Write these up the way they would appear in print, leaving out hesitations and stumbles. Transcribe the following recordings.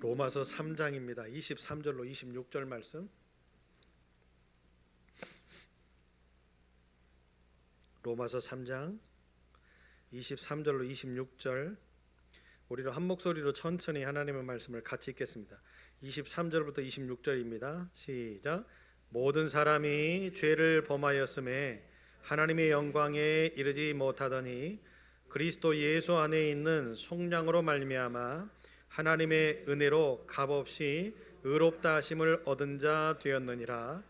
로마서 3장입니다. 23절로 26절 말씀. 로마서 3장 23절로 26절. 우리로 한 목소리로 천천히 하나님의 말씀을 같이 읽겠습니다. 23절부터 26절입니다. 시작. 모든 사람이 죄를 범하였음에 하나님의 영광에 이르지 못하더니 그리스도 예수 안에 있는 속량으로 말미암아 하나님의 은혜로 값없이 의롭다 하심을 얻은 자 되었느니라.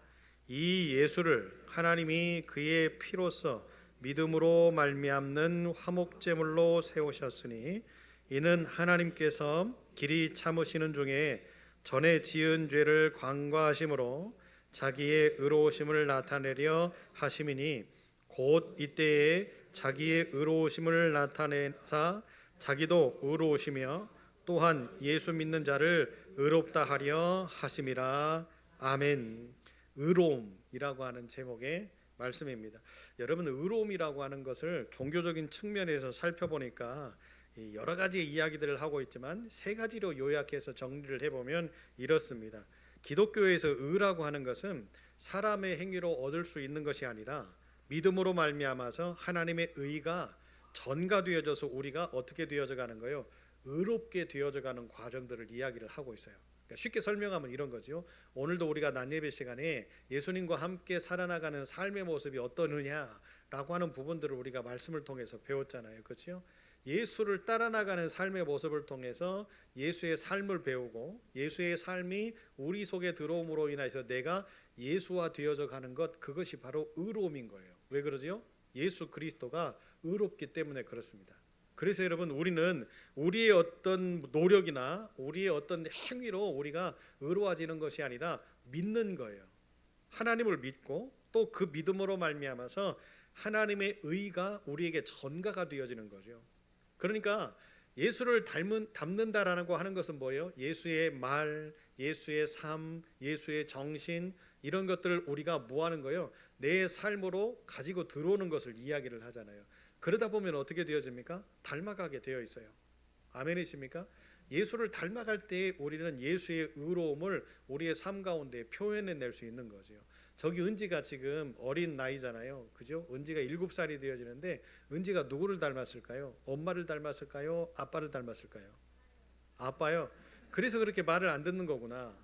이 예수를 하나님이 그의 피로써 믿음으로 말미암는 화목제물로 세우셨으니 이는 하나님께서 길이 참으시는 중에 전에 지은 죄를 관과하심으로 자기의 의로우심을 나타내려 하심이니 곧 이때에 자기의 의로우심을 나타내사 자기도 의로우시며 또한 예수 믿는 자를 의롭다 하려 하심이라. 아멘. 의로움이라고 하는 제목의 말씀입니다. 여러분, 의로움이라고 하는 것을 종교적인 측면에서 살펴보니까 여러 가지 이야기들을 하고 있지만 세 가지로 요약해서 정리를 해보면 이렇습니다. 기독교에서 의라고 하는 것은 사람의 행위로 얻을 수 있는 것이 아니라 믿음으로 말미암아서 하나님의 의가 전가되어져서 우리가 어떻게 되어져 가는 거예요? 의롭게 되어져 가는 과정들을 이야기를 하고 있어요. 그러니까 쉽게 설명하면 이런 거죠. 오늘도 우리가 낮예배 시간에 예수님과 함께 살아나가는 삶의 모습이 어떠느냐라고 하는 부분들을 우리가 말씀을 통해서 배웠잖아요. 그렇죠? 예수를 따라나가는 삶의 모습을 통해서 예수의 삶을 배우고 예수의 삶이 우리 속에 들어옴으로 인해서 내가 예수화 되어져 가는 것, 그것이 바로 의로움인 거예요. 왜 그러죠? 예수 그리스도가 의롭기 때문에 그렇습니다. 그래서 여러분, 우리는 우리의 어떤 노력이나 우리의 어떤 행위로 우리가 의로워지는 것이 아니라 믿는 거예요. 하나님을 믿고 또 그 믿음으로 말미암아서 하나님의 의가 우리에게 전가가 되어지는 거죠. 그러니까 예수를 닮는다라는 거 하는 것은 뭐예요? 예수의 말, 예수의 삶, 예수의 정신, 이런 것들을 우리가 뭐 하는 거예요? 내 삶으로 가지고 들어오는 것을 이야기를 하잖아요. 그러다 보면 어떻게 되어집니까? 닮아가게 되어 있어요. 아멘이십니까? 예수를 닮아갈 때 우리는 예수의 의로움을 우리의 삶 가운데 표현해낼 수 있는 거죠. 저기 은지가 지금 어린 나이잖아요. 그죠? 은지가 7살이 되어지는데 은지가 누구를 닮았을까요? 엄마를 닮았을까요? 아빠를 닮았을까요? 아빠요. 그래서 그렇게 말을 안 듣는 거구나.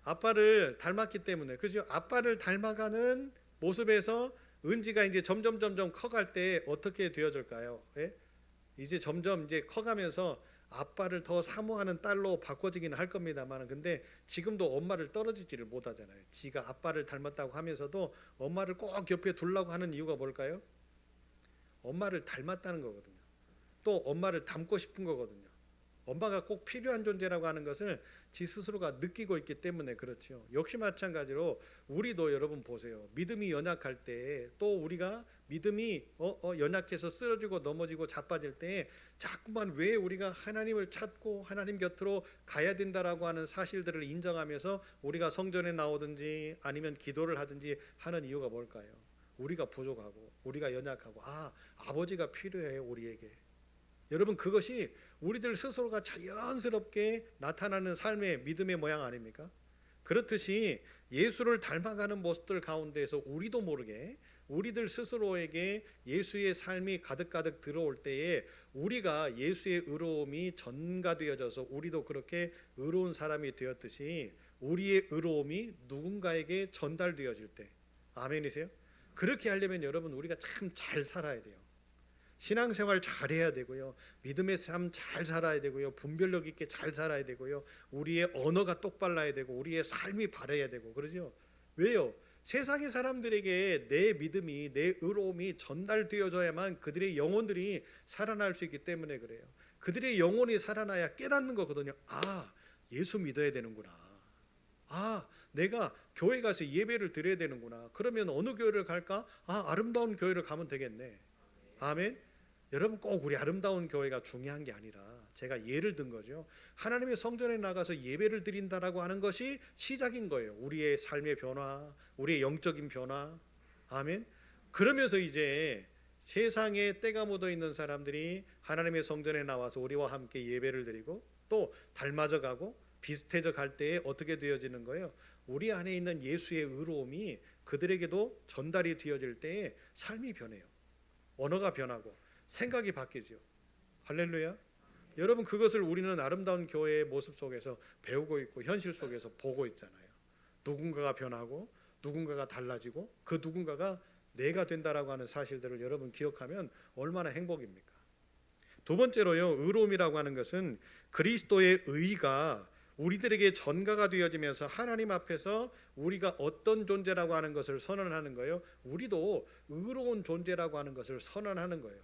아빠를 닮았기 때문에. 그죠? 아빠를 닮아가는 모습에서 은지가 이제 점점 커갈 때 어떻게 되어질까요? 예? 이제 점점 이제 커가면서 아빠를 더 사모하는 딸로 바꿔지기는 할 겁니다만, 근데 지금도 엄마를 떨어지지를 못하잖아요. 지가 아빠를 닮았다고 하면서도 엄마를 꼭 옆에 두려고 하는 이유가 뭘까요? 엄마를 닮았다는 거거든요. 또 엄마를 닮고 싶은 거거든요. 엄마가 꼭 필요한 존재라고 하는 것을 지 스스로가 느끼고 있기 때문에 그렇죠. 역시 마찬가지로 우리도 여러분 보세요. 믿음이 연약할 때, 또 우리가 믿음이 연약해서 쓰러지고 넘어지고 자빠질 때 자꾸만 왜 우리가 하나님을 찾고 하나님 곁으로 가야 된다라고 하는 사실들을 인정하면서 우리가 성전에 나오든지 아니면 기도를 하든지 하는 이유가 뭘까요? 우리가 부족하고 우리가 연약하고 아버지가 필요해요, 우리에게. 여러분, 그것이 우리들 스스로가 자연스럽게 나타나는 삶의 믿음의 모양 아닙니까? 그렇듯이 예수를 닮아가는 모습들 가운데서 우리도 모르게 우리들 스스로에게 예수의 삶이 가득가득 들어올 때에 우리가 예수의 의로움이 전가되어져서 우리도 그렇게 의로운 사람이 되었듯이 우리의 의로움이 누군가에게 전달되어질 때, 아멘이세요? 그렇게 하려면 여러분, 우리가 참 잘 살아야 돼요. 신앙생활 잘해야 되고요. 믿음의 삶 잘 살아야 되고요. 분별력 있게 잘 살아야 되고요. 우리의 언어가 똑발라야 되고 우리의 삶이 바라야 되고 그러죠. 왜요? 세상의 사람들에게 내 믿음이, 내 의로움이 전달되어져야만 그들의 영혼들이 살아날 수 있기 때문에 그래요. 그들의 영혼이 살아나야 깨닫는 거거든요. 예수 믿어야 되는구나. 내가 교회 가서 예배를 드려야 되는구나. 그러면 어느 교회를 갈까? 아름다운 교회를 가면 되겠네. 아멘. 여러분, 꼭 우리 아름다운 교회가 중요한 게 아니라 제가 예를 든 거죠. 하나님의 성전에 나가서 예배를 드린다라고 하는 것이 시작인 거예요. 우리의 삶의 변화, 우리의 영적인 변화. 아멘. 그러면서 이제 세상에 때가 묻어 있는 사람들이 하나님의 성전에 나와서 우리와 함께 예배를 드리고 또 닮아져 가고 비슷해져 갈 때에 어떻게 되어지는 거예요? 우리 안에 있는 예수의 의로움이 그들에게도 전달이 되어질 때에 삶이 변해요. 언어가 변하고 생각이 바뀌죠. 할렐루야. 여러분, 그것을 우리는 아름다운 교회의 모습 속에서 배우고 있고 현실 속에서 보고 있잖아요. 누군가가 변하고 누군가가 달라지고 그 누군가가 내가 된다라고 하는 사실들을 여러분 기억하면 얼마나 행복입니까? 두 번째로요, 의로움이라고 하는 것은 그리스도의 의가 우리들에게 전가가 되어지면서 하나님 앞에서 우리가 어떤 존재라고 하는 것을 선언하는 거예요. 우리도 의로운 존재라고 하는 것을 선언하는 거예요.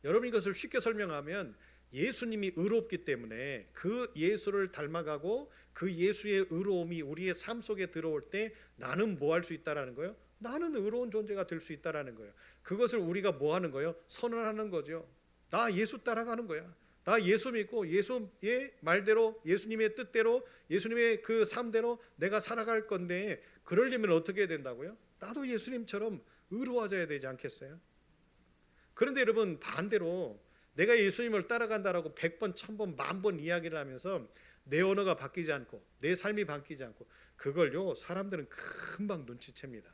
여러분, 이것을 쉽게 설명하면 예수님이 의롭기 때문에 그 예수를 닮아가고 그 예수의 의로움이 우리의 삶 속에 들어올 때 나는 뭐 할 수 있다라는 거예요? 나는 의로운 존재가 될 수 있다라는 거예요. 그것을 우리가 뭐 하는 거예요? 선언하는 거죠. 나 예수 따라가는 거야. 나 예수 믿고 예수의 말대로, 예수님의 뜻대로, 예수님의 그 삶대로 내가 살아갈 건데, 그러려면 어떻게 해야 된다고요? 나도 예수님처럼 의로워져야 되지 않겠어요? 그런데 여러분, 반대로 내가 예수님을 따라간다라고 100번, 1000번, 10,000번 이야기를 하면서 내 언어가 바뀌지 않고 내 삶이 바뀌지 않고, 그걸요 사람들은 금방 눈치챕니다.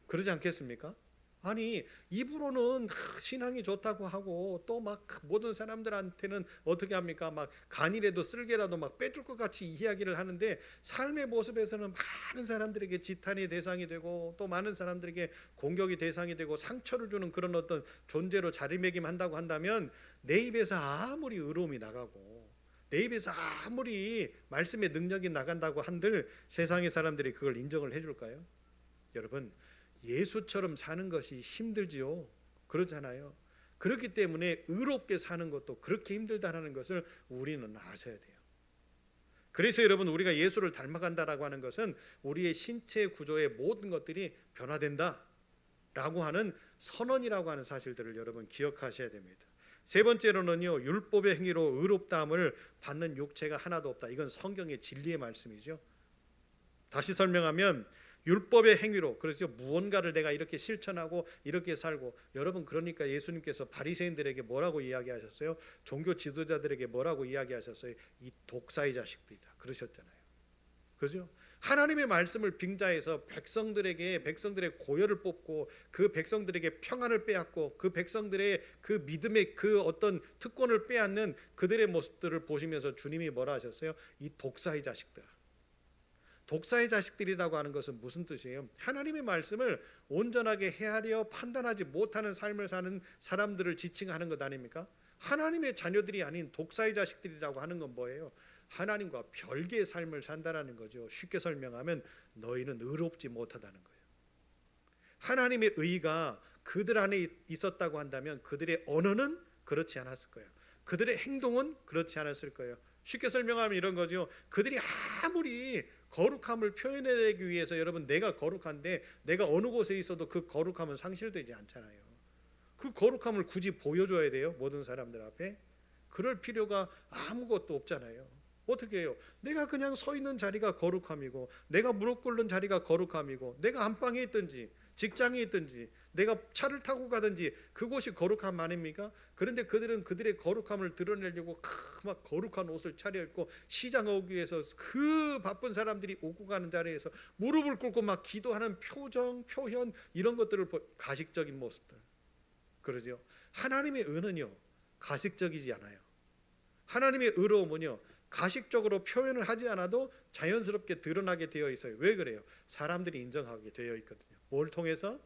그러지 않겠습니까? 아니, 입으로는 신앙이 좋다고 하고 또 막 모든 사람들한테는 어떻게 합니까? 막 간이라도 쓸개라도 막 빼줄 것 같이 이야기를 하는데, 삶의 모습에서는 많은 사람들에게 지탄의 대상이 되고 또 많은 사람들에게 공격의 대상이 되고 상처를 주는 그런 어떤 존재로 자리매김한다고 한다면, 내 입에서 아무리 의로움이 나가고 내 입에서 아무리 말씀의 능력이 나간다고 한들 세상의 사람들이 그걸 인정을 해줄까요? 여러분, 예수처럼 사는 것이 힘들지요. 그렇잖아요. 그렇기 때문에 의롭게 사는 것도 그렇게 힘들다는 것을 우리는 아셔야 돼요. 그래서 여러분, 우리가 예수를 닮아간다라고 하는 것은 우리의 신체 구조의 모든 것들이 변화된다라고 하는 선언이라고 하는 사실들을 여러분 기억하셔야 됩니다. 세 번째로는요, 율법의 행위로 의롭다함을 받는 육체가 하나도 없다. 이건 성경의 진리의 말씀이죠. 다시 설명하면 율법의 행위로, 그래서 무언가를 내가 이렇게 실천하고 이렇게 살고, 여러분, 그러니까 예수님께서 바리새인들에게 뭐라고 이야기하셨어요? 종교 지도자들에게 뭐라고 이야기하셨어요? 이 독사의 자식들이다 그러셨잖아요. 그죠? 하나님의 말씀을 빙자해서 백성들의 고열을 뽑고 그 백성들에게 평안을 빼앗고 그 백성들의 그 믿음의 그 어떤 특권을 빼앗는 그들의 모습들을 보시면서 주님이 뭐라 하셨어요? 이 독사의 자식들. 독사의 자식들이라고 하는 것은 무슨 뜻이에요? 하나님의 말씀을 온전하게 헤아려 판단하지 못하는 삶을 사는 사람들을 지칭하는 것 아닙니까? 하나님의 자녀들이 아닌 독사의 자식들이라고 하는 건 뭐예요? 하나님과 별개의 삶을 산다라는 거죠. 쉽게 설명하면 너희는 의롭지 못하다는 거예요. 하나님의 의가 그들 안에 있었다고 한다면 그들의 언어는 그렇지 않았을 거예요. 그들의 행동은 그렇지 않았을 거예요. 쉽게 설명하면 이런 거죠. 그들이 아무리 거룩함을 표현하기 위해서, 여러분, 내가 거룩한데 내가 어느 곳에 있어도 그 거룩함은 상실되지 않잖아요. 그 거룩함을 굳이 보여줘야 돼요, 모든 사람들 앞에? 그럴 필요가 아무것도 없잖아요. 어떻게 해요? 내가 그냥 서 있는 자리가 거룩함이고, 내가 무릎 꿇는 자리가 거룩함이고, 내가 안방에 있든지 직장에 있든지 내가 차를 타고 가든지 그곳이 거룩함 아닙니까? 그런데 그들은 그들의 거룩함을 드러내려고 막 거룩한 옷을 차려입고 시장 오기 위해서 그 바쁜 사람들이 오고 가는 자리에서 무릎을 꿇고 막 기도하는 표정, 표현, 이런 것들을 가식적인 모습들. 그러죠. 하나님의 의는요 가식적이지 않아요. 하나님의 의로움은요 가식적으로 표현을 하지 않아도 자연스럽게 드러나게 되어 있어요. 왜 그래요? 사람들이 인정하게 되어 있거든요. 뭘 통해서?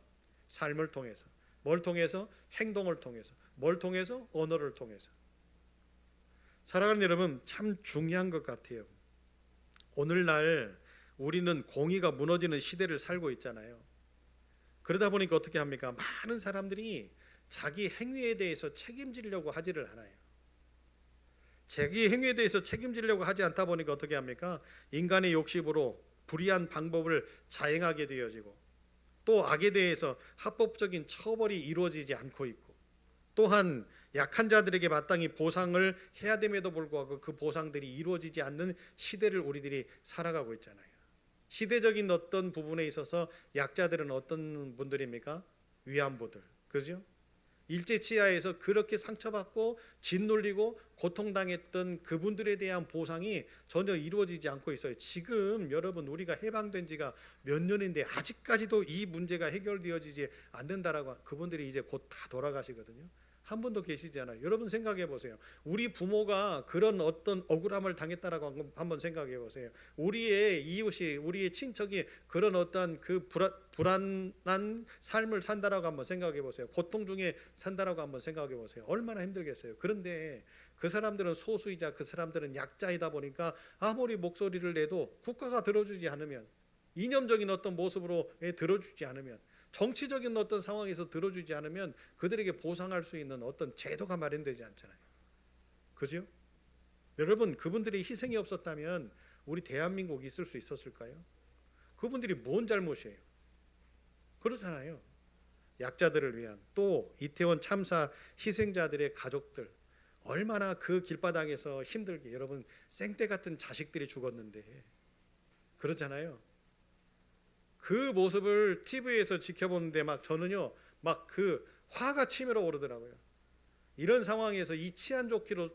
삶을 통해서. 뭘 통해서? 행동을 통해서. 뭘 통해서? 언어를 통해서. 사랑하는 여러분, 참 중요한 것 같아요. 오늘날 우리는 공의가 무너지는 시대를 살고 있잖아요. 그러다 보니까 어떻게 합니까? 많은 사람들이 자기 행위에 대해서 책임지려고 하지를 않아요. 자기 행위에 대해서 책임지려고 하지 않다 보니까 어떻게 합니까? 인간의 욕심으로 불의한 방법을 자행하게 되어지고, 또 악에 대해서 합법적인 처벌이 이루어지지 않고 있고, 또한 약한 자들에게 마땅히 보상을 해야 됨에도 불구하고 그 보상들이 이루어지지 않는 시대를 우리들이 살아가고 있잖아요. 시대적인 어떤 부분에 있어서 약자들은 어떤 분들입니까? 위안부들, 그죠? 일제치하에서 그렇게 상처받고 짓눌리고 고통당했던 그분들에 대한 보상이 전혀 이루어지지 않고 있어요. 지금 여러분 우리가 해방된 지가 몇 년인데 아직까지도 이 문제가 해결되어지지 않는다라고. 그분들이 이제 곧 다 돌아가시거든요. 한 분도 계시지 않아요. 여러분 생각해 보세요. 우리 부모가 그런 어떤 억울함을 당했다라고 한번 생각해 보세요. 우리의 이웃이, 우리의 친척이 그런 어떤 그 불안한 삶을 산다라고 한번 생각해 보세요. 고통 중에 산다라고 한번 생각해 보세요. 얼마나 힘들겠어요. 그런데 그 사람들은 소수이자 그 사람들은 약자이다 보니까 아무리 목소리를 내도 국가가 들어주지 않으면, 이념적인 어떤 모습으로 들어주지 않으면, 정치적인 어떤 상황에서 들어주지 않으면 그들에게 보상할 수 있는 어떤 제도가 마련되지 않잖아요. 그죠? 여러분, 그분들의 희생이 없었다면 우리 대한민국이 있을 수 있었을까요? 그분들이 뭔 잘못이에요? 그렇잖아요. 약자들을 위한, 또 이태원 참사 희생자들의 가족들, 얼마나 그 길바닥에서 힘들게, 여러분 생떼 같은 자식들이 죽었는데, 그렇잖아요. 그 모습을 TV에서 지켜보는데 저는요 막 그 화가 치밀어 오르더라고요. 이런 상황에서 이 치안 좋기로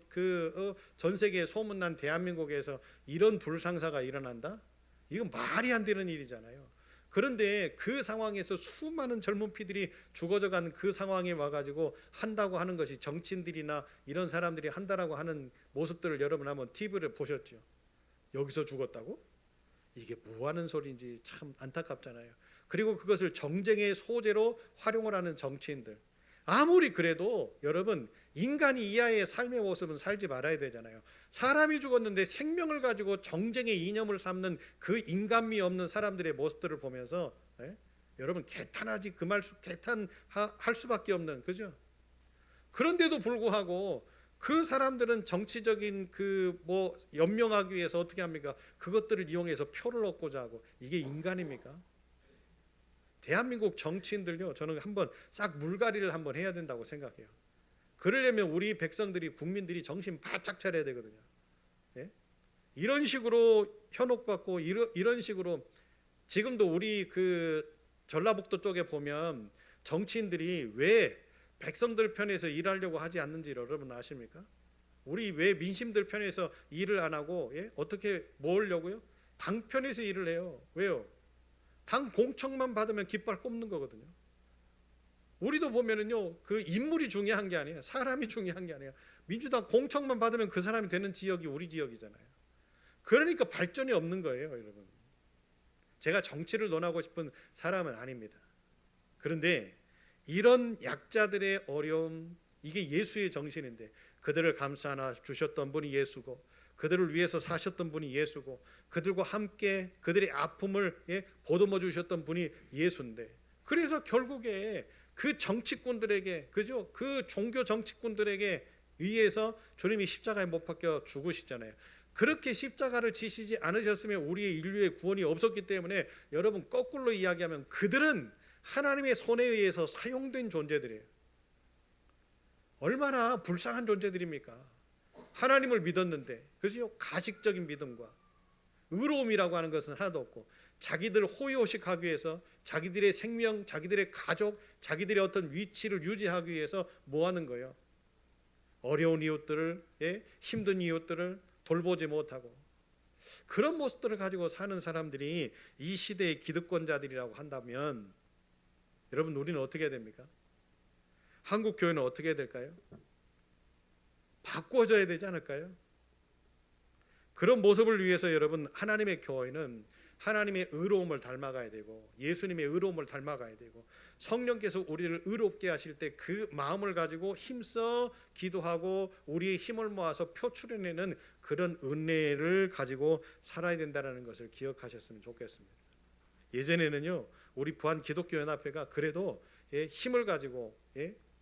전 세계에 소문난 대한민국에서 이런 불상사가 일어난다? 이건 말이 안 되는 일이잖아요. 그런데 그 상황에서 수많은 젊은 피들이 죽어져간 그 상황에 와가지고 한다고 하는 것이, 정치인들이나 이런 사람들이 한다라고 하는 모습들을 여러분 한번 TV를 보셨죠? 여기서 죽었다고? 이게 뭐하는 소리인지 참 안타깝잖아요. 그리고 그것을 정쟁의 소재로 활용을 하는 정치인들, 아무리 그래도 여러분 인간이 이하의 삶의 모습은 살지 말아야 되잖아요. 사람이 죽었는데 생명을 가지고 정쟁의 이념을 삼는 그 인간미 없는 사람들의 모습들을 보면서 여러분 개탄하지, 개탄할 수밖에 없는, 그죠? 그런데도 불구하고 그 사람들은 정치적인 연명하기 위해서 어떻게 합니까? 그것들을 이용해서 표를 얻고자 하고. 이게 인간입니까? 대한민국 정치인들요, 저는 한번 싹 물갈이를 한번 해야 된다고 생각해요. 그러려면 우리 백성들이, 국민들이 정신 바짝 차려야 되거든요. 예? 이런 식으로 현혹받고 이런 식으로 지금도 우리 전라북도 쪽에 보면 정치인들이 왜 백성들 편에서 일하려고 하지 않는지 여러분 아십니까? 우리 왜 민심들 편에서 일을 안 하고 어떻게 모으려고요? 당 편에서 일을 해요. 왜요? 당 공천만 받으면 깃발 꼽는 거거든요. 우리도 보면은요, 그 인물이 중요한 게 아니에요. 사람이 중요한 게 아니에요. 민주당 공천만 받으면 그 사람이 되는 지역이 우리 지역이잖아요. 그러니까 발전이 없는 거예요, 여러분. 제가 정치를 논하고 싶은 사람은 아닙니다. 그런데 이런 약자들의 어려움, 이게 예수의 정신인데, 그들을 감싸나 주셨던 분이 예수고, 그들을 위해서 사셨던 분이 예수고, 그들과 함께 그들의 아픔을 보듬어 주셨던 분이 예수인데, 그래서 결국에 그 정치꾼들에게, 그죠? 그 종교 정치꾼들에게 의해서 주님이 십자가에 못 박혀 죽으시잖아요. 그렇게 십자가를 지시지 않으셨으면 우리의 인류의 구원이 없었기 때문에, 여러분 거꾸로 이야기하면 그들은 하나님의 손에 의해서 사용된 존재들이에요. 얼마나 불쌍한 존재들입니까? 하나님을 믿었는데, 그죠? 가식적인 믿음과 의로움이라고 하는 것은 하나도 없고, 자기들 호의호식하기 위해서 자기들의 생명, 자기들의 가족, 자기들의 어떤 위치를 유지하기 위해서 뭐 하는 거예요? 어려운 이웃들을, 힘든 이웃들을 돌보지 못하고, 그런 모습들을 가지고 사는 사람들이 이 시대의 기득권자들이라고 한다면, 여러분 우리는 어떻게 해야 됩니까? 한국 교회는 어떻게 해야 될까요? 바꿔줘야 되지 않을까요? 그런 모습을 위해서 여러분, 하나님의 교회는 하나님의 의로움을 닮아가야 되고, 예수님의 의로움을 닮아가야 되고, 성령께서 우리를 의롭게 하실 때 그 마음을 가지고 힘써 기도하고 우리의 힘을 모아서 표출해내는 그런 은혜를 가지고 살아야 된다는 것을 기억하셨으면 좋겠습니다. 예전에는요, 우리 부안 기독교연합회가 그래도 힘을 가지고,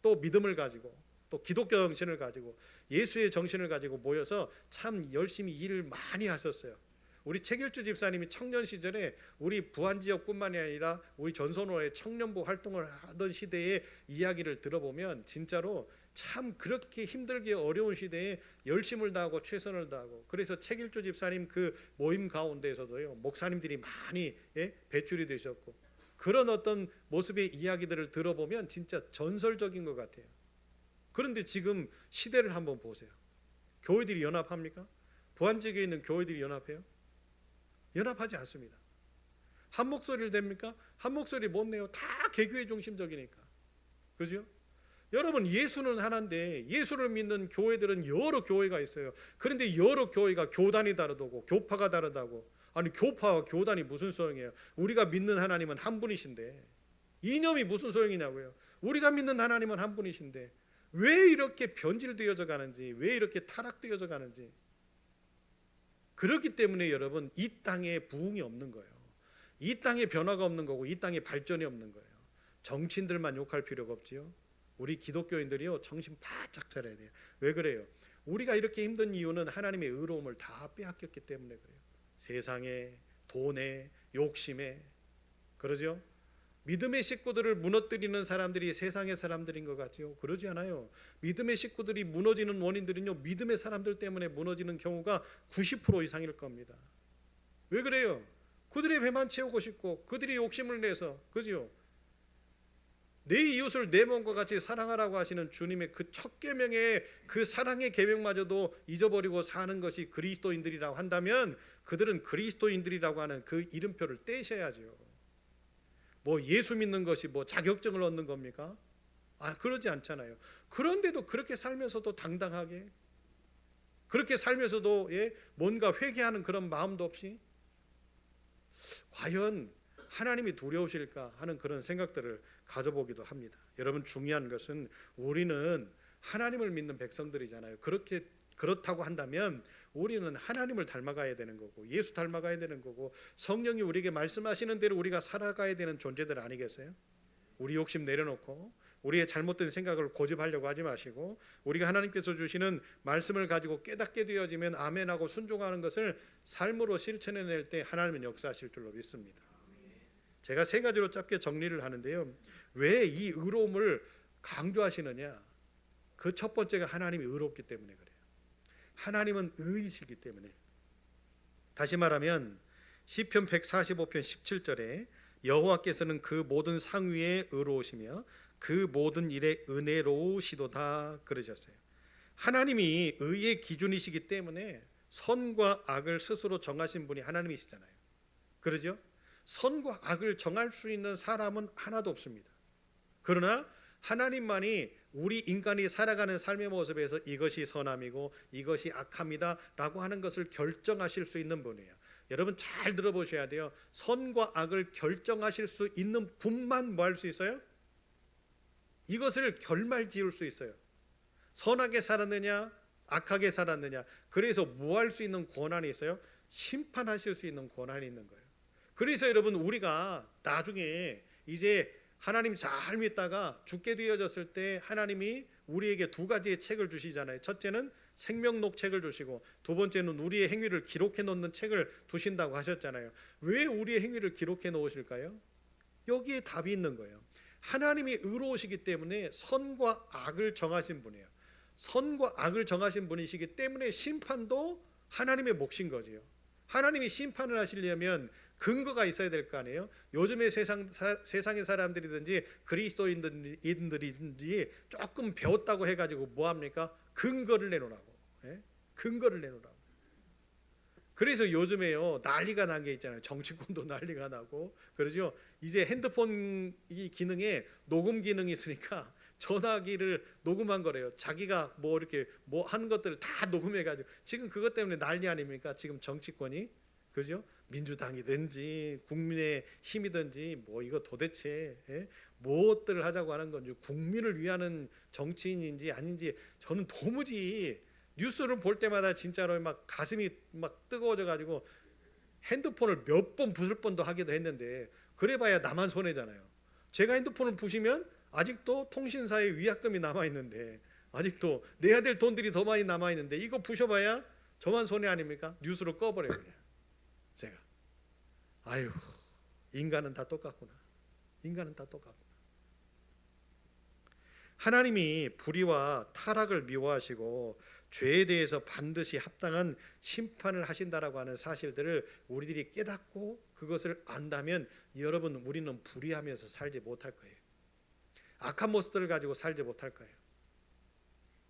또 믿음을 가지고, 또 기독교 정신을 가지고, 예수의 정신을 가지고 모여서 참 열심히 일을 많이 하셨어요. 우리 책일주 집사님이 청년 시절에 우리 부안 지역뿐만이 아니라 우리 전선호의 청년부 활동을 하던 시대의 이야기를 들어보면 진짜로 참 그렇게 힘들게 어려운 시대에 열심을 다하고 최선을 다하고, 그래서 책일주 집사님 그 모임 가운데에서도요, 목사님들이 많이 배출이 되셨고, 그런 어떤 모습의 이야기들을 들어보면 진짜 전설적인 것 같아요. 그런데 지금 시대를 한번 보세요. 교회들이 연합합니까? 부안지교에 있는 교회들이 연합해요? 연합하지 않습니다. 한 목소리를 냅니까? 한 목소리 못 내요. 다 개교회 중심적이니까. 그죠? 여러분, 예수는 하나인데 예수를 믿는 교회들은 여러 교회가 있어요. 그런데 여러 교회가 교단이 다르다고, 교파가 다르다고. 아니, 교파와 교단이 무슨 소용이에요? 우리가 믿는 하나님은 한 분이신데 이념이 무슨 소용이냐고요. 우리가 믿는 하나님은 한 분이신데 왜 이렇게 변질되어져 가는지, 왜 이렇게 타락되어져 가는지. 그렇기 때문에 여러분, 이 땅에 부흥이 없는 거예요. 이 땅에 변화가 없는 거고, 이 땅에 발전이 없는 거예요. 정치인들만 욕할 필요가 없지요. 우리 기독교인들이요, 정신 바짝 차려야 돼요. 왜 그래요? 우리가 이렇게 힘든 이유는 하나님의 의로움을 다 빼앗겼기 때문에 그래요. 세상에, 돈에, 욕심에. 그러죠? 믿음의 식구들을 무너뜨리는 사람들이 세상의 사람들인 것 같지요? 그러지 않아요. 믿음의 식구들이 무너지는 원인들은요, 믿음의 사람들 때문에 무너지는 경우가 90% 이상일 겁니다. 왜 그래요? 그들의 배만 채우고 싶고, 그들이 욕심을 내서, 그죠? 내 이웃을 내 몸과 같이 사랑하라고 하시는 주님의 그 첫 계명의 그 사랑의 계명마저도 잊어버리고 사는 것이 그리스도인들이라고 한다면, 그들은 그리스도인들이라고 하는 그 이름표를 떼셔야죠. 뭐 예수 믿는 것이 뭐 자격증을 얻는 겁니까? 그러지 않잖아요. 그런데도 그렇게 살면서도 당당하게, 그렇게 살면서도 뭔가 회개하는 그런 마음도 없이, 과연 하나님이 두려우실까 하는 그런 생각들을 가져보기도 합니다. 여러분, 중요한 것은 우리는 하나님을 믿는 백성들이잖아요. 그렇다고 한다면 우리는 하나님을 닮아가야 되는 거고, 예수 닮아가야 되는 거고, 성령이 우리에게 말씀하시는 대로 우리가 살아가야 되는 존재들 아니겠어요? 우리 욕심 내려놓고 우리의 잘못된 생각을 고집하려고 하지 마시고, 우리가 하나님께서 주시는 말씀을 가지고 깨닫게 되어지면 아멘하고 순종하는 것을 삶으로 실천해낼 때 하나님은 역사하실 줄로 믿습니다. 제가 세 가지로 짧게 정리를 하는데요, 왜 이 의로움을 강조하시느냐? 그 첫 번째가 하나님이 의롭기 때문에 그래요. 하나님은 의이시기 때문에. 다시 말하면 시편 145편 17절에 여호와께서는 그 모든 상위에 의로우시며 그 모든 일에 은혜로우시도다 그러셨어요. 하나님이 의의 기준이시기 때문에 선과 악을 스스로 정하신 분이 하나님이시잖아요. 그러죠? 선과 악을 정할 수 있는 사람은 하나도 없습니다. 그러나 하나님만이 우리 인간이 살아가는 삶의 모습에서 이것이 선함이고 이것이 악합니다 라고 하는 것을 결정하실 수 있는 분이에요. 여러분, 잘 들어보셔야 돼요. 선과 악을 결정하실 수 있는 분만 뭐 할 수 있어요? 이것을 결말 지을 수 있어요. 선하게 살았느냐 악하게 살았느냐. 그래서 뭐 할 수 있는 권한이 있어요? 심판하실 수 있는 권한이 있는 거예요. 그래서 여러분, 우리가 나중에 이제 하나님 잘 믿다가 죽게 되어졌을 때 하나님이 우리에게 두 가지의 책을 주시잖아요. 첫째는 생명록 책을 주시고, 두 번째는 우리의 행위를 기록해 놓는 책을 두신다고 하셨잖아요. 왜 우리의 행위를 기록해 놓으실까요? 여기에 답이 있는 거예요. 하나님이 의로우시기 때문에 선과 악을 정하신 분이에요. 선과 악을 정하신 분이시기 때문에 심판도 하나님의 몫인 거지요. 하나님이 심판을 하시려면 근거가 있어야 될 거 아니에요. 요즘의 세상의 사람들이든지 그리스도인들이든지 조금 배웠다고 해가지고 뭐합니까? 근거를 내놓으라고. 근거를 내놓으라고. 그래서 요즘에요, 난리가 난 게 있잖아요. 정치권도 난리가 나고, 그러죠. 이제 핸드폰 이 기능에 녹음 기능이 있으니까 전화기를 녹음한 거래요. 자기가 뭐 이렇게 뭐 하는 것들을 다 녹음해가지고, 지금 그것 때문에 난리 아닙니까? 지금 정치권이, 그죠? 민주당이든지 국민의 힘이든지 뭐 이거 도대체 무엇들을 하자고 하는 건지, 국민을 위하는 정치인인지 아닌지 저는 도무지 뉴스를 볼 때마다 진짜로 막 가슴이 막 뜨거워져 가지고 핸드폰을 몇 번 부술 뻔도 하기도 했는데, 그래봐야 나만 손해잖아요. 제가 핸드폰을 부시면 아직도 통신사의 위약금이 남아있는데, 아직도 내야 될 돈들이 더 많이 남아있는데, 이거 부셔봐야 저만 손해 아닙니까? 뉴스를 꺼버려요 그냥. 제가 아유, 인간은 다 똑같구나. 인간은 다 똑같구나. 하나님이 불의와 타락을 미워하시고 죄에 대해서 반드시 합당한 심판을 하신다라고 하는 사실들을 우리들이 깨닫고 그것을 안다면, 여러분, 우리는 불의하면서 살지 못할 거예요. 악한 모습들을 가지고 살지 못할 거예요.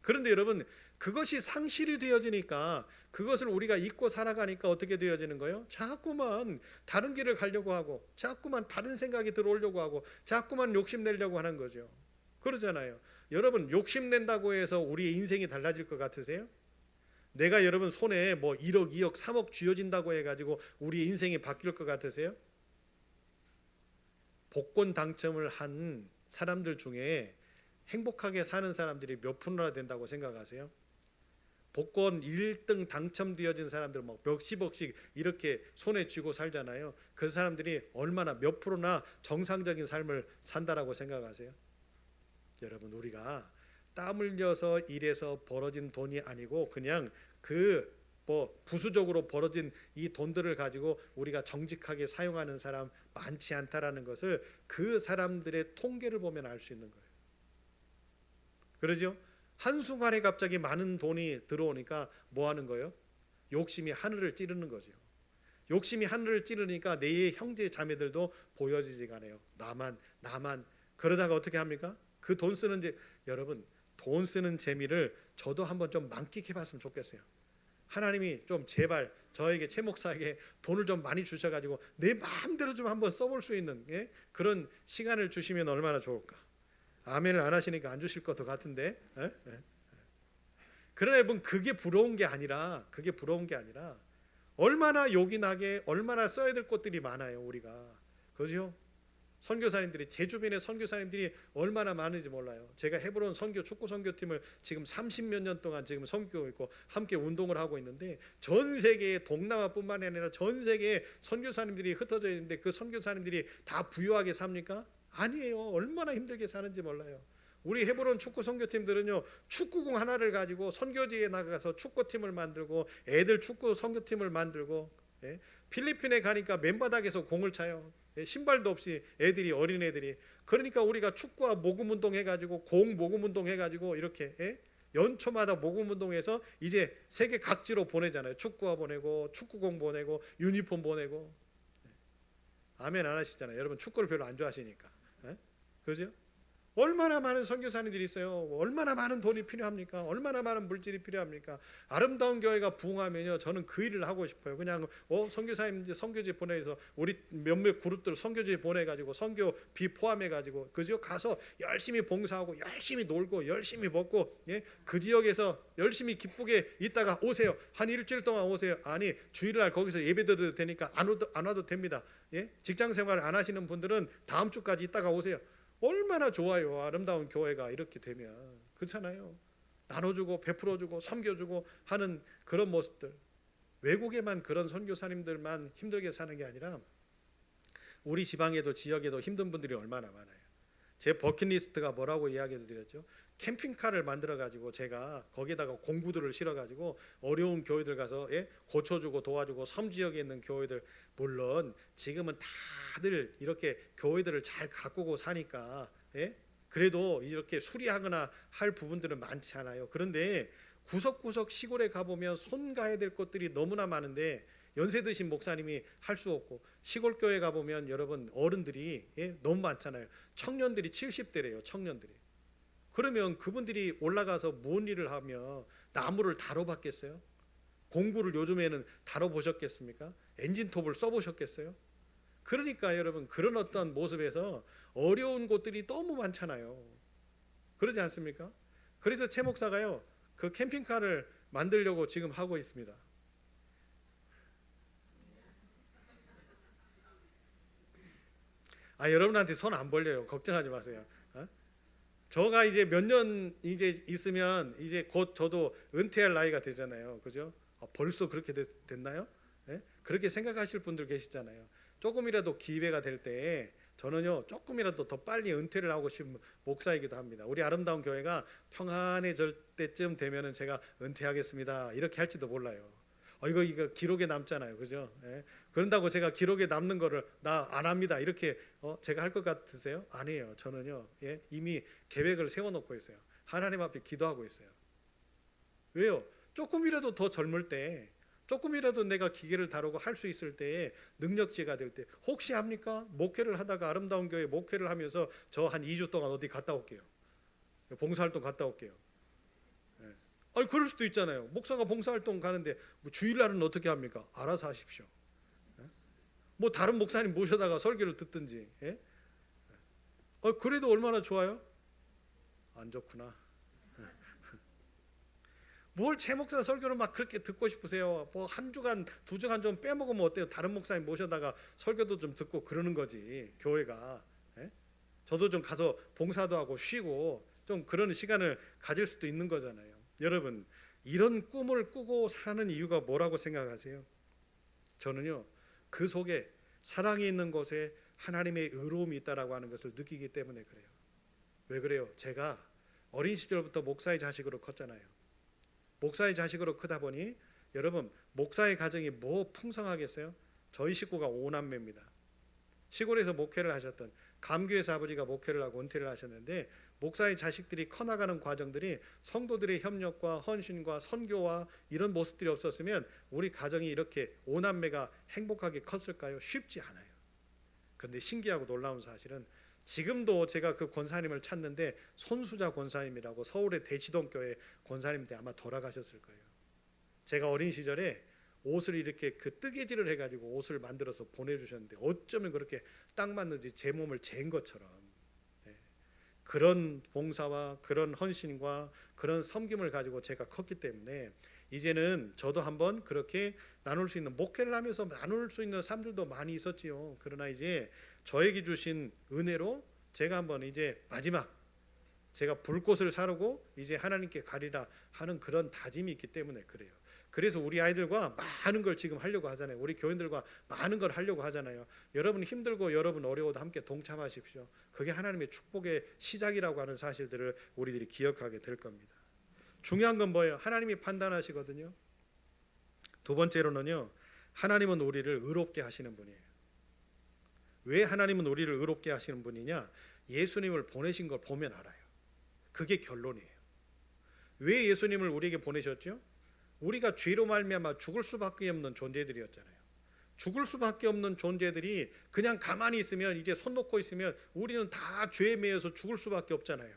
그런데 여러분, 그것이 상실이 되어지니까, 그것을 우리가 잊고 살아가니까 어떻게 되어지는 거예요? 자꾸만 다른 길을 가려고 하고, 자꾸만 다른 생각이 들어오려고 하고, 자꾸만 욕심내려고 하는 거죠. 그러잖아요. 여러분, 욕심낸다고 해서 우리의 인생이 달라질 것 같으세요? 내가 여러분 손에 뭐 1억, 2억, 3억 쥐어진다고 해가지고 우리 인생이 바뀔 것 같으세요? 복권 당첨을 한 사람들 중에 행복하게 사는 사람들이 몇 프로나 된다고 생각하세요? 복권 1등 당첨되어진 사람들 막 몇십억씩 이렇게 손에 쥐고 살잖아요. 그 사람들이 얼마나 몇 프로나 정상적인 삶을 산다라고 생각하세요? 여러분, 우리가 땀 흘려서 일해서 벌어진 돈이 아니고 그냥 그 부수적으로 벌어진 이 돈들을 가지고 우리가 정직하게 사용하는 사람 많지 않다라는 것을 그 사람들의 통계를 보면 알 수 있는 거예요. 그러죠? 한순간에 갑자기 많은 돈이 들어오니까 뭐 하는 거예요? 욕심이 하늘을 찌르는 거죠. 욕심이 하늘을 찌르니까 내 형제 자매들도 보여지지가 않아요. 나만 그러다가 어떻게 합니까? 그 돈 쓰는 여러분, 돈 쓰는 재미를 저도 한번 좀 만끽해 봤으면 좋겠어요. 하나님이 좀 제발 저에게 최 목사에게 돈을 좀 많이 주셔가지고 내 마음대로 좀 한번 써볼 수 있는 그런 시간을 주시면 얼마나 좋을까. 아멘을 안 하시니까 안 주실 것도 같은데. 그러나 여러분, 그게 부러운 게 아니라 얼마나 요긴하게 얼마나 써야 될 것들이 많아요. 우리가 그죠? 선교사님들이, 제 주변에 선교사님들이 얼마나 많은지 몰라요. 제가 헤브론 선교 축구 선교팀을 지금 30몇 년 동안 지금 섬기고 있고 함께 운동을 하고 있는데, 전 세계에 동남아뿐만 아니라 전 세계에 선교사님들이 흩어져 있는데 그 선교사님들이 다 부유하게 삽니까? 아니에요. 얼마나 힘들게 사는지 몰라요. 우리 헤브론 축구 선교팀들은요, 축구공 하나를 가지고 선교지에 나가서 축구팀을 만들고 애들 축구 선교팀을 만들고, 필리핀에 가니까 맨바닥에서 공을 차요. 신발도 없이 애들이, 어린애들이. 그러니까 우리가 축구와 모금 운동 해가지고, 공 모금 운동 해가지고 이렇게 연초마다 모금 운동해서 이제 세계 각지로 보내잖아요. 축구화 보내고 축구공 보내고 유니폼 보내고. 아멘 안 하시잖아요. 여러분 축구를 별로 안 좋아하시니까. 그죠? 얼마나 많은 선교사님들이 있어요. 얼마나 많은 돈이 필요합니까? 얼마나 많은 물질이 필요합니까? 아름다운 교회가 부흥하면요, 저는 그 일을 하고 싶어요. 그냥 선교사님들 선교지 보내서 우리 몇몇 그룹들 선교지 보내가지고 선교비 포함해가지고 그죠? 가서 열심히 봉사하고 열심히 놀고 열심히 먹고, 그 지역에서 열심히 기쁘게 있다가 오세요. 한 일주일 동안 오세요. 아니 주일날 거기서 예배드려도 되니까 안 와도 됩니다. 직장생활 안 하시는 분들은 다음 주까지 있다가 오세요. 얼마나 좋아요. 아름다운 교회가 이렇게 되면. 그렇잖아요. 나눠주고 베풀어주고 섬겨주고 하는 그런 모습들. 외국에만 그런 선교사님들만 힘들게 사는 게 아니라 우리 지방에도 지역에도 힘든 분들이 얼마나 많아요. 제 버킷리스트가 뭐라고 이야기를 드렸죠? 캠핑카를 만들어 가지고 제가 거기에다가 공구들을 실어 가지고 어려운 교회들 가서 고쳐주고 도와주고, 섬 지역에 있는 교회들, 물론 지금은 다들 이렇게 교회들을 잘 가꾸고 사니까 그래도 이렇게 수리하거나 할 부분들은 많지 않아요. 그런데 구석구석 시골에 가보면 손가야 될 것들이 너무나 많은데 연세 드신 목사님이 할 수 없고, 시골 교회 가보면 여러분 어른들이 너무 많잖아요. 청년들이 70대래요. 청년들이. 그러면 그분들이 올라가서 무슨 일을 하며 나무를 다뤄봤겠어요? 공구를 요즘에는 다뤄보셨겠습니까? 엔진톱을 써보셨겠어요? 그러니까 여러분, 그런 어떤 모습에서 어려운 곳들이 너무 많잖아요. 그러지 않습니까? 그래서 최 목사가요, 그 캠핑카를 만들려고 지금 하고 있습니다. 여러분한테 손 안 벌려요. 걱정하지 마세요. 저가 이제 몇 년 이제 있으면 이제 곧 저도 은퇴할 나이가 되잖아요. 그죠? 벌써 그렇게 됐나요? 그렇게 생각하실 분들 계시잖아요. 조금이라도 기회가 될 때 저는요, 조금이라도 더 빨리 은퇴를 하고 싶은 목사이기도 합니다. 우리 아름다운 교회가 평안해질 때쯤 되면은 제가 은퇴하겠습니다 이렇게 할지도 몰라요. 이거 기록에 남잖아요. 그죠? 그런다고 제가 기록에 남는 거를 나 안 합니다 이렇게 제가 할 것 같으세요? 아니에요. 저는요, 이미 계획을 세워놓고 있어요. 하나님 앞에 기도하고 있어요. 왜요? 조금이라도 더 젊을 때, 조금이라도 내가 기계를 다루고 할 수 있을 때에 능력지가 될 때, 혹시 합니까? 목회를 하다가 아름다운 교회 목회를 하면서 저 한 2주 동안 어디 갔다 올게요. 봉사활동 갔다 올게요. 아니 그럴 수도 있잖아요. 목사가 봉사활동 가는데 뭐 주일날은 어떻게 합니까? 알아서 하십시오. 뭐 다른 목사님 모셔다가 설교를 듣든지. 예? 그래도 얼마나 좋아요? 안 좋구나. 뭘 제 목사 설교를 막 그렇게 듣고 싶으세요? 뭐 한 주간 두 주간 좀 빼먹으면 어때요? 다른 목사님 모셔다가 설교도 좀 듣고 그러는 거지 교회가. 예? 저도 좀 가서 봉사도 하고 쉬고 좀 그런 시간을 가질 수도 있는 거잖아요. 여러분 이런 꿈을 꾸고 사는 이유가 뭐라고 생각하세요? 저는요 그 속에 사랑이 있는 곳에 하나님의 의로움이 있다라고 하는 것을 느끼기 때문에 그래요. 왜 그래요? 제가 어린 시절부터 목사의 자식으로 컸잖아요. 목사의 자식으로 크다 보니 여러분 목사의 가정이 뭐 풍성하겠어요? 저희 식구가 5남매입니다. 시골에서 목회를 하셨던 감교에서 아버지가 목회를 하고 은퇴를 하셨는데 목사의 자식들이 커나가는 과정들이 성도들의 협력과 헌신과 선교와 이런 모습들이 없었으면 우리 가정이 이렇게 5남매가 행복하게 컸을까요? 쉽지 않아요. 그런데 신기하고 놀라운 사실은 지금도 제가 그 권사님을 찾는데 손수자 권사님이라고 서울의 대치동교회 권사님인데 아마 돌아가셨을 거예요. 제가 어린 시절에 옷을 이렇게 그 뜨개질을 해가지고 옷을 만들어서 보내주셨는데 어쩌면 그렇게 딱 맞는지 제 몸을 잰 것처럼 그런 봉사와 그런 헌신과 그런 섬김을 가지고 제가 컸기 때문에 이제는 저도 한번 그렇게 나눌 수 있는 목회를 하면서 나눌 수 있는 삶들도 많이 있었지요. 그러나 이제 저에게 주신 은혜로 제가 한번 이제 마지막 제가 불꽃을 사르고 이제 하나님께 가리라 하는 그런 다짐이 있기 때문에 그래요. 그래서 우리 아이들과 많은 걸 지금 하려고 하잖아요. 우리 교인들과 많은 걸 하려고 하잖아요. 여러분 힘들고 여러분 어려워도 함께 동참하십시오. 그게 하나님의 축복의 시작이라고 하는 사실들을 우리들이 기억하게 될 겁니다. 중요한 건 뭐예요? 하나님이 판단하시거든요. 두 번째로는요. 하나님은 우리를 의롭게 하시는 분이에요. 왜 하나님은 우리를 의롭게 하시는 분이냐? 예수님을 보내신 걸 보면 알아요. 그게 결론이에요. 왜 예수님을 우리에게 보내셨죠? 우리가 죄로 말미암아 죽을 수밖에 없는 존재들이었잖아요. 죽을 수밖에 없는 존재들이 그냥 가만히 있으면 이제 손 놓고 있으면 우리는 다 죄에 매여서 죽을 수밖에 없잖아요.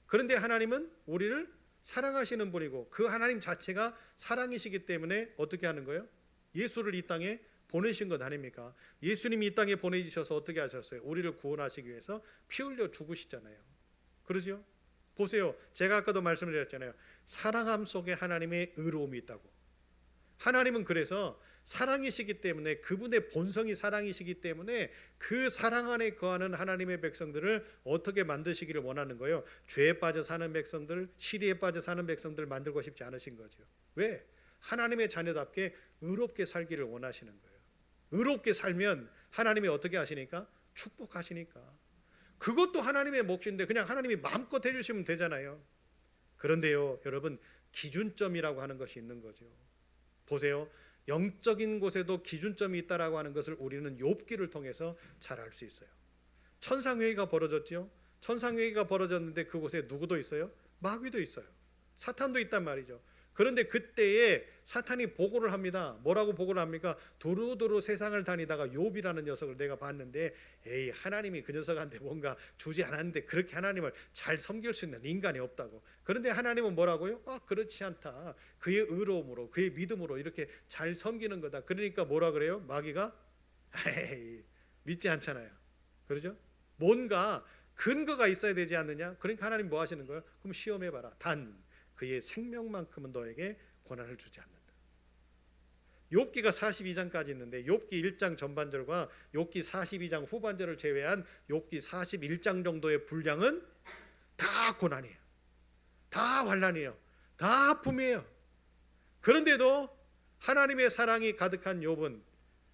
그런데 하나님은 우리를 사랑하시는 분이고 그 하나님 자체가 사랑이시기 때문에 어떻게 하는 거예요? 예수를 이 땅에 보내신 것 아닙니까? 예수님이 이 땅에 보내주셔서 어떻게 하셨어요? 우리를 구원하시기 위해서 피 흘려 죽으시잖아요. 그러죠? 보세요. 제가 아까도 말씀드렸잖아요. 사랑함 속에 하나님의 의로움이 있다고. 하나님은 그래서 사랑이시기 때문에 그분의 본성이 사랑이시기 때문에 그 사랑 안에 거하는 하나님의 백성들을 어떻게 만드시기를 원하는 거예요? 죄에 빠져 사는 백성들, 시리에 빠져 사는 백성들 만들고 싶지 않으신 거죠. 왜? 하나님의 자녀답게 의롭게 살기를 원하시는 거예요. 의롭게 살면 하나님이 어떻게 하시니까? 축복하시니까. 그것도 하나님의 몫인데 그냥 하나님이 마음껏 해주시면 되잖아요. 그런데요 여러분 기준점이라고 하는 것이 있는 거죠. 보세요. 영적인 곳에도 기준점이 있다라고 하는 것을 우리는 욥기를 통해서 잘 알 수 있어요. 천상회의가 벌어졌죠. 천상회의가 벌어졌는데 그곳에 누구도 있어요? 마귀도 있어요. 사탄도 있단 말이죠. 그런데 그때에 사탄이 보고를 합니다. 뭐라고 보고를 합니까? 두루두루 세상을 다니다가 욥이라는 녀석을 내가 봤는데 에이 하나님이 그 녀석한테 뭔가 주지 않았는데 그렇게 하나님을 잘 섬길 수 있는 인간이 없다고. 그런데 하나님은 뭐라고요? 그렇지 않다. 그의 의로움으로 그의 믿음으로 이렇게 잘 섬기는 거다. 그러니까 뭐라 그래요? 마귀가 에이 믿지 않잖아요. 그러죠? 뭔가 근거가 있어야 되지 않느냐? 그러니까 하나님 뭐 하시는 거예요? 그럼 시험해봐라. 단 그의 생명만큼은 너에게 권한을 주지 않는다. 욥기가 42장까지 있는데 욥기 1장 전반절과 욥기 42장 후반절을 제외한 욥기 41장 정도의 분량은 다 고난이에요. 다 환난이에요. 다 아픔이에요. 그런데도 하나님의 사랑이 가득한 욥은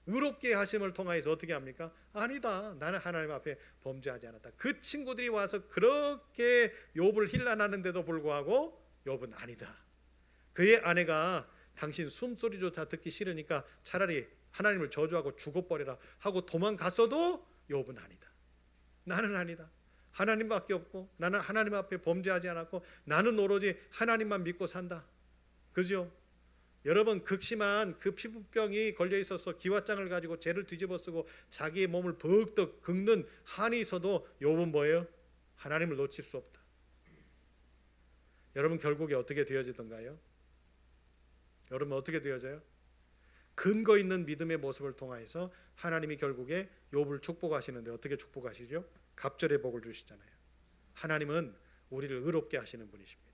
의롭게 하심을 통하여서 어떻게 합니까? 아니다. 나는 하나님 앞에 범죄하지 않았다. 그 친구들이 와서 그렇게 욥을 힐난하는데도 불구하고 욥은 아니다. 그의 아내가 당신 숨소리조차 듣기 싫으니까 차라리 하나님을 저주하고 죽어버려라 하고 도망갔어도 욥은 아니다. 나는 아니다. 하나님밖에 없고 나는 하나님 앞에 범죄하지 않았고 나는 오로지 하나님만 믿고 산다. 그죠? 여러분 극심한 그 피부병이 걸려 있어서 기왓장을 가지고 죄를 뒤집어 쓰고 자기의 몸을 버럭 긁는 한이 있어도 욥은 뭐예요? 하나님을 놓칠 수 없다. 여러분 결국에 어떻게 되어지던가요? 여러분 어떻게 되어져요? 근거 있는 믿음의 모습을 통하여서 하나님이 결국에 욥을 축복하시는데 어떻게 축복하시죠? 갑절의 복을 주시잖아요. 하나님은 우리를 의롭게 하시는 분이십니다.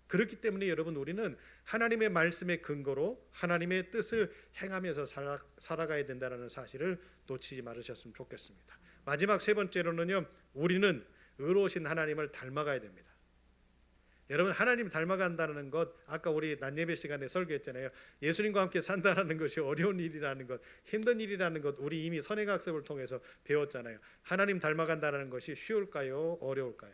그렇기 때문에 여러분 우리는 하나님의 말씀의 근거로 하나님의 뜻을 행하면서 살아가야 된다는 사실을 놓치지 말으셨으면 좋겠습니다. 마지막 세 번째로는요, 우리는 의로우신 하나님을 닮아가야 됩니다. 여러분 하나님 닮아간다는 것, 아까 우리 낮예배 시간에 설교했잖아요. 예수님과 함께 산다는 것이 어려운 일이라는 것, 힘든 일이라는 것 우리 이미 선행학습을 통해서 배웠잖아요. 하나님 닮아간다는 것이 쉬울까요? 어려울까요?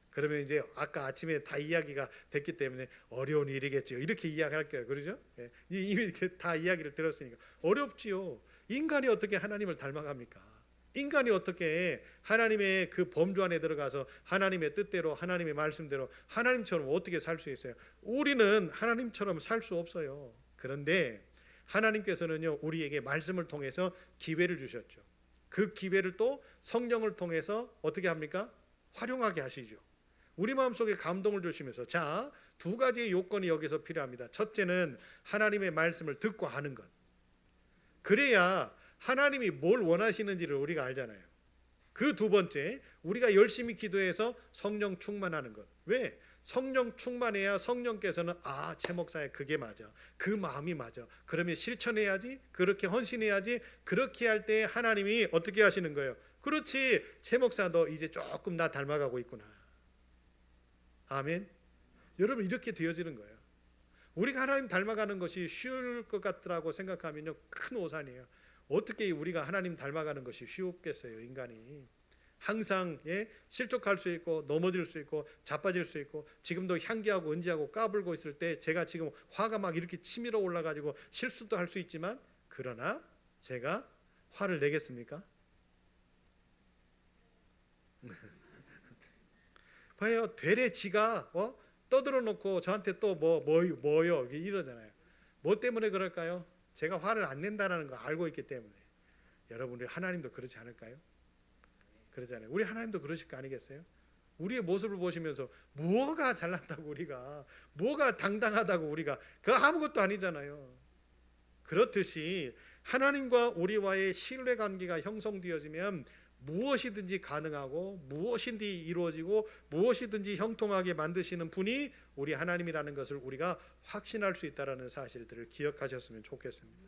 그러면 이제 아까 아침에 다 이야기가 됐기 때문에 어려운 일이겠죠. 이렇게 이야기할 거예요. 그러죠? 예. 이미 이렇게 다 이야기를 들었으니까 어렵지요. 인간이 어떻게 하나님을 닮아갑니까? 인간이 어떻게 하나님의 그 범주 안에 들어가서 하나님의 뜻대로 하나님의 말씀대로 하나님처럼 어떻게 살 수 있어요? 우리는 하나님처럼 살 수 없어요. 그런데 하나님께서는요 우리에게 말씀을 통해서 기회를 주셨죠. 그 기회를 또 성령을 통해서 어떻게 합니까? 활용하게 하시죠. 우리 마음속에 감동을 주시면서 자, 두 가지의 요건이 여기서 필요합니다. 첫째는 하나님의 말씀을 듣고 하는 것. 그래야 하나님이 뭘 원하시는지를 우리가 알잖아요. 그 두 번째, 우리가 열심히 기도해서 성령 충만하는 것. 왜? 성령 충만해야 성령께서는 제 목사야 그게 맞아, 그 마음이 맞아, 그러면 실천해야지, 그렇게 헌신해야지. 그렇게 할 때 하나님이 어떻게 하시는 거예요? 그렇지, 제 목사 너 이제 조금 나 닮아가고 있구나. 아멘. 여러분 이렇게 되어지는 거예요. 우리가 하나님 닮아가는 것이 쉬울 것 같더라고 생각하면요 큰 오산이에요. 어떻게 우리가 하나님 닮아가는 것이 쉽겠어요? 인간이 항상 실족할 수 있고 넘어질 수 있고 자빠질 수 있고, 지금도 향기하고 은지하고 까불고 있을 때 제가 지금 화가 막 이렇게 치밀어 올라가지고 실수도 할 수 있지만, 그러나 제가 화를 내겠습니까? 봐요. 되레 지가 떠들어 놓고 저한테 또 뭐요 이러잖아요. 뭐 때문에 그럴까요? 제가 화를 안 낸다는 거 알고 있기 때문에. 여러분 우리 하나님도 그렇지 않을까요? 그러잖아요. 우리 하나님도 그러실 거 아니겠어요? 우리의 모습을 보시면서 뭐가 잘났다고, 우리가 뭐가 당당하다고, 우리가 그거 아무것도 아니잖아요. 그렇듯이 하나님과 우리와의 신뢰관계가 형성되어지면 무엇이든지 가능하고 무엇이든지 이루어지고 무엇이든지 형통하게 만드시는 분이 우리 하나님이라는 것을 우리가 확신할 수 있다는 사실들을 기억하셨으면 좋겠습니다.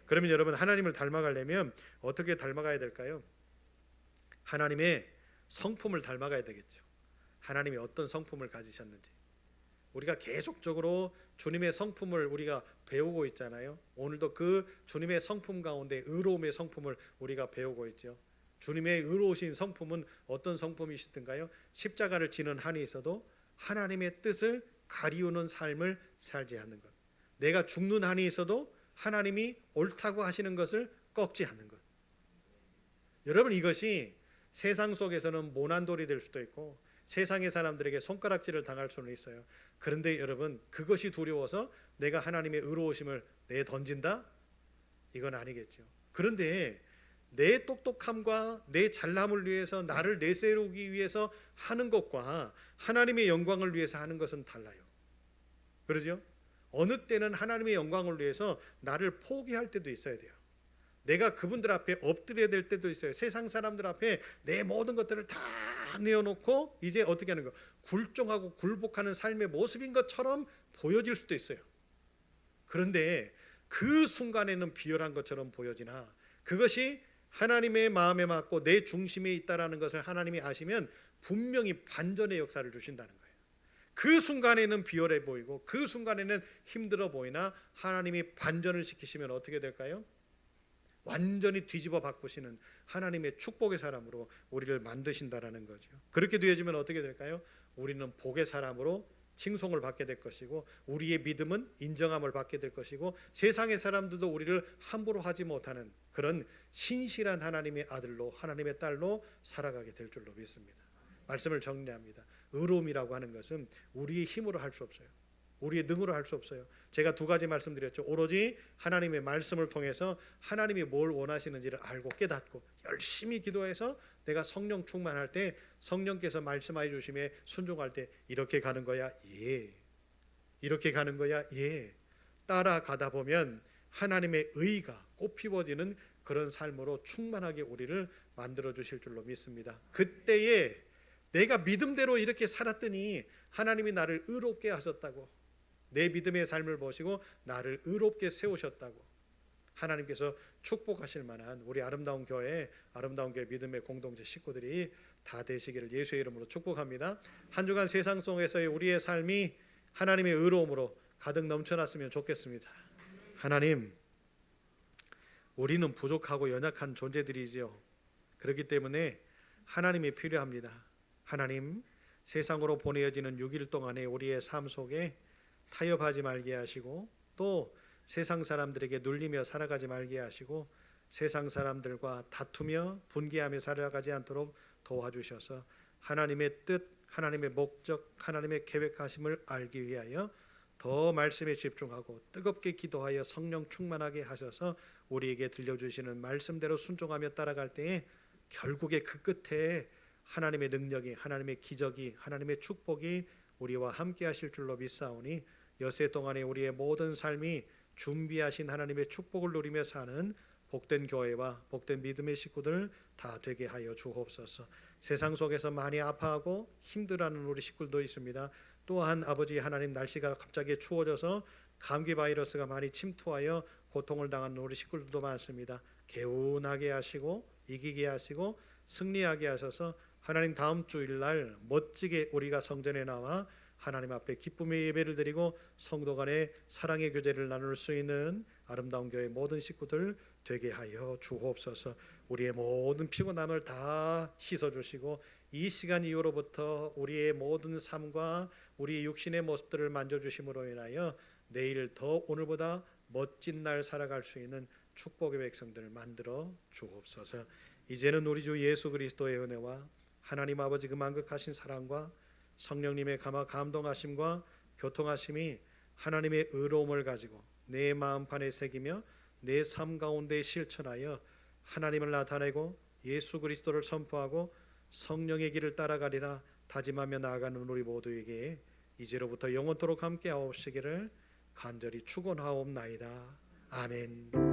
그러면 여러분 하나님을 닮아가려면 어떻게 닮아가야 될까요? 하나님의 성품을 닮아가야 되겠죠. 하나님이 어떤 성품을 가지셨는지 우리가 계속적으로 주님의 성품을 우리가 배우고 있잖아요. 오늘도 그 주님의 성품 가운데 의로움의 성품을 우리가 배우고 있죠. 주님의 의로우신 성품은 어떤 성품이시던가요? 십자가를 지는 한이 있어도 하나님의 뜻을 가리우는 삶을 살지 않는 것. 내가 죽는 한이 있어도 하나님이 옳다고 하시는 것을 꺾지 않는 것. 여러분 이것이 세상 속에서는 모난돌이 될 수도 있고 세상의 사람들에게 손가락질을 당할 수는 있어요. 그런데 여러분 그것이 두려워서 내가 하나님의 의로우심을 내던진다? 이건 아니겠죠. 그런데 내 똑똑함과 내 잘남을 위해서 나를 내세우기 위해서 하는 것과 하나님의 영광을 위해서 하는 것은 달라요. 그러죠? 어느 때는 하나님의 영광을 위해서 나를 포기할 때도 있어야 돼요. 내가 그분들 앞에 엎드려야 될 때도 있어요. 세상 사람들 앞에 내 모든 것들을 다 내어놓고 이제 어떻게 하는 거? 굴종하고 굴복하는 삶의 모습인 것처럼 보여질 수도 있어요. 그런데 그 순간에는 비열한 것처럼 보여지나 그것이 하나님의 마음에 맞고 내 중심에 있다라는 것을 하나님이 아시면 분명히 반전의 역사를 주신다는 거예요. 그 순간에는 비열해 보이고 그 순간에는 힘들어 보이나 하나님이 반전을 시키시면 어떻게 될까요? 완전히 뒤집어 바꾸시는 하나님의 축복의 사람으로 우리를 만드신다라는 거죠. 그렇게 되어지면 어떻게 될까요? 우리는 복의 사람으로 칭송을 받게 될 것이고 우리의 믿음은 인정함을 받게 될 것이고 세상의 사람들도 우리를 함부로 하지 못하는 그런 신실한 하나님의 아들로 하나님의 딸로 살아가게 될 줄로 믿습니다. 말씀을 정리합니다. 의로움이라고 하는 것은 우리의 힘으로 할 수 없어요. 우리의 능으로 할 수 없어요. 제가 두 가지 말씀드렸죠. 오로지 하나님의 말씀을 통해서 하나님이 뭘 원하시는지를 알고 깨닫고 열심히 기도해서 내가 성령 충만할 때 성령께서 말씀하여 주심에 순종할 때 이렇게 가는 거야. 예. 이렇게 가는 거야. 예. 따라가다 보면 하나님의 의가 꽃피워지는 그런 삶으로 충만하게 우리를 만들어 주실 줄로 믿습니다. 그때에 내가 믿음대로 이렇게 살았더니 하나님이 나를 의롭게 하셨다고, 내 믿음의 삶을 보시고 나를 의롭게 세우셨다고 하나님께서 축복하실 만한 우리 아름다운 교회 믿음의 공동체 식구들이 다 되시기를 예수의 이름으로 축복합니다. 한 주간 세상 속에서의 우리의 삶이 하나님의 의로움으로 가득 넘쳐났으면 좋겠습니다. 하나님, 우리는 부족하고 연약한 존재들이지요. 그렇기 때문에 하나님이 필요합니다. 하나님, 세상으로 보내어지는 6일 동안의 우리의 삶 속에 타협하지 말게 하시고, 또 세상 사람들에게 눌리며 살아가지 말게 하시고, 세상 사람들과 다투며 분개하며 살아가지 않도록 도와주셔서 하나님의 뜻, 하나님의 목적, 하나님의 계획하심을 알기 위하여 더 말씀에 집중하고 뜨겁게 기도하여 성령 충만하게 하셔서 우리에게 들려주시는 말씀대로 순종하며 따라갈 때에 결국에 그 끝에 하나님의 능력이, 하나님의 기적이, 하나님의 축복이 우리와 함께 하실 줄로 믿사오니 여세 동안에 우리의 모든 삶이 준비하신 하나님의 축복을 누리며 사는 복된 교회와 복된 믿음의 식구들 다 되게 하여 주옵소서. 세상 속에서 많이 아파하고 힘들어하는 우리 식구들도 있습니다. 또한 아버지 하나님, 날씨가 갑자기 추워져서 감기 바이러스가 많이 침투하여 고통을 당하는 우리 식구들도 많습니다. 개운하게 하시고 이기게 하시고 승리하게 하셔서 하나님, 다음 주일날 멋지게 우리가 성전에 나와 하나님 앞에 기쁨의 예배를 드리고 성도 간의 사랑의 교제를 나눌 수 있는 아름다운 교회 모든 식구들 되게 하여 주옵소서. 우리의 모든 피곤함을 다 씻어주시고 이 시간 이후로부터 우리의 모든 삶과 우리의 육신의 모습들을 만져주심으로 인하여 내일 더 오늘보다 멋진 날 살아갈 수 있는 축복의 백성들을 만들어 주옵소서. 이제는 우리 주 예수 그리스도의 은혜와 하나님 아버지 그 만극하신 사랑과 성령님의 감동하심과 교통하심이 하나님의 의로움을 가지고 내 마음판에 새기며 내 삶 가운데 실천하여 하나님을 나타내고 예수 그리스도를 선포하고 성령의 길을 따라가리라 다짐하며 나아가는 우리 모두에게 이제로부터 영원토록 함께 하옵시기를 간절히 축원하옵나이다. 아멘.